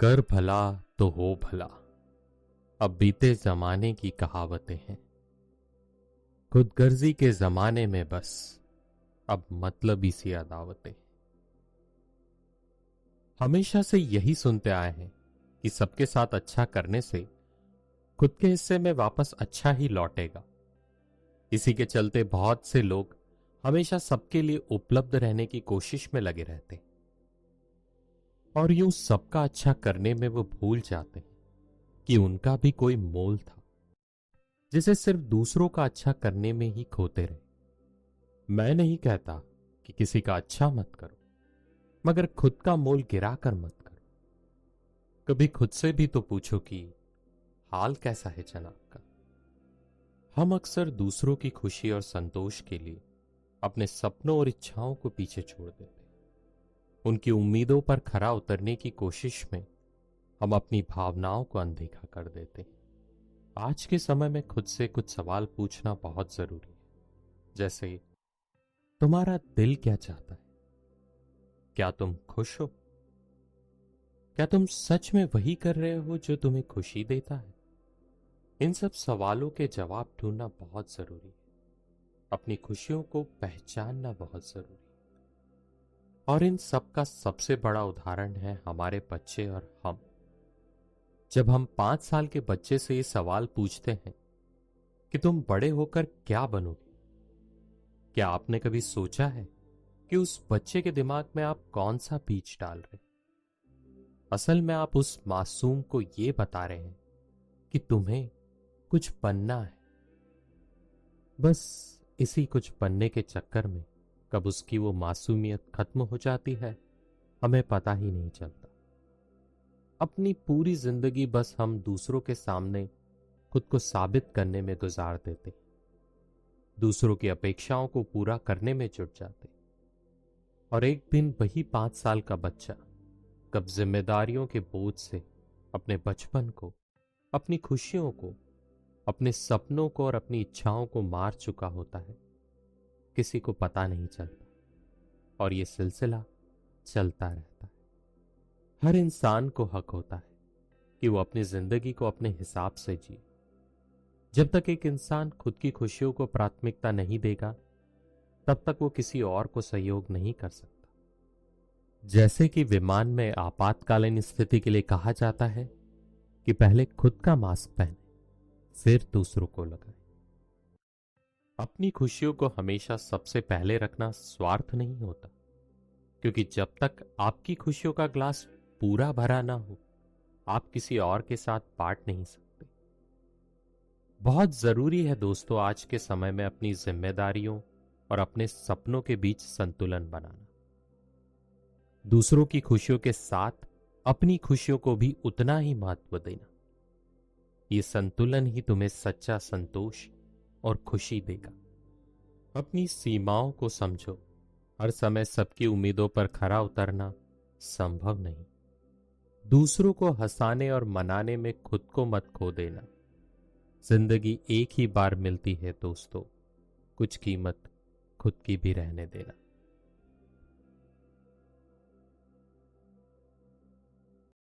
कर भला तो हो भला, अब बीते जमाने की कहावतें हैं। खुदगर्जी के जमाने में बस अब मतलबी सी अदावतें। हमेशा से यही सुनते आए हैं कि सबके साथ अच्छा करने से खुद के हिस्से में वापस अच्छा ही लौटेगा। इसी के चलते बहुत से लोग हमेशा सबके लिए उपलब्ध रहने की कोशिश में लगे रहते हैं और यूं सबका अच्छा करने में वो भूल जाते हैं कि उनका भी कोई मोल था, जिसे सिर्फ दूसरों का अच्छा करने में ही खोते रहे। मैं नहीं कहता कि किसी का अच्छा मत करो, मगर खुद का मोल गिराकर मत करो। कभी खुद से भी तो पूछो कि हाल कैसा है जनाब का। हम अक्सर दूसरों की खुशी और संतोष के लिए अपने सपनों और इच्छाओं को पीछे छोड़ देते हैं। उनकी उम्मीदों पर खरा उतरने की कोशिश में हम अपनी भावनाओं को अनदेखा कर देते हैं। आज के समय में खुद से कुछ सवाल पूछना बहुत जरूरी है, जैसे तुम्हारा दिल क्या चाहता है? क्या तुम खुश हो? क्या तुम सच में वही कर रहे हो जो तुम्हें खुशी देता है? इन सब सवालों के जवाब ढूंढना बहुत जरूरी है। अपनी खुशियों को पहचानना बहुत जरूरी है। और इन सब का सबसे बड़ा उदाहरण है हमारे बच्चे और हम। जब हम 5 साल के बच्चे से ये सवाल पूछते हैं कि तुम बड़े होकर क्या बनोगे, क्या आपने कभी सोचा है कि उस बच्चे के दिमाग में आप कौन सा बीज डाल रहे? असल में आप उस मासूम को ये बता रहे हैं कि तुम्हें कुछ बनना है। बस इसी कुछ बनने के चक्कर में कब उसकी वो मासूमियत खत्म हो जाती है, हमें पता ही नहीं चलता। अपनी पूरी जिंदगी बस हम दूसरों के सामने खुद को साबित करने में गुजार देते, दूसरों की अपेक्षाओं को पूरा करने में जुट जाते। और एक दिन वही 5 साल का बच्चा कब जिम्मेदारियों के बोझ से अपने बचपन को, अपनी खुशियों को, अपने सपनों को और अपनी इच्छाओं को मार चुका होता है, किसी को पता नहीं चलता। और ये सिलसिला चलता रहता है। हर इंसान को हक होता है कि वो अपनी जिंदगी को अपने हिसाब से जिए। जब तक एक इंसान खुद की खुशियों को प्राथमिकता नहीं देगा, तब तक वो किसी और को सहयोग नहीं कर सकता। जैसे कि विमान में आपातकालीन स्थिति के लिए कहा जाता है कि पहले खुद का मास्क पहने, फिर दूसरों को लगाए। अपनी खुशियों को हमेशा सबसे पहले रखना स्वार्थ नहीं होता, क्योंकि जब तक आपकी खुशियों का ग्लास पूरा भरा ना हो, आप किसी और के साथ बांट नहीं सकते। बहुत जरूरी है दोस्तों आज के समय में अपनी जिम्मेदारियों और अपने सपनों के बीच संतुलन बनाना। दूसरों की खुशियों के साथ अपनी खुशियों को भी उतना ही महत्व देना। ये संतुलन ही तुम्हें सच्चा संतोष और खुशी देगा। अपनी सीमाओं को समझो। हर समय सबकी उम्मीदों पर खरा उतरना संभव नहीं। दूसरों को हंसाने और मनाने में खुद को मत खो देना। जिंदगी एक ही बार मिलती है दोस्तों, कुछ कीमत खुद की भी रहने देना।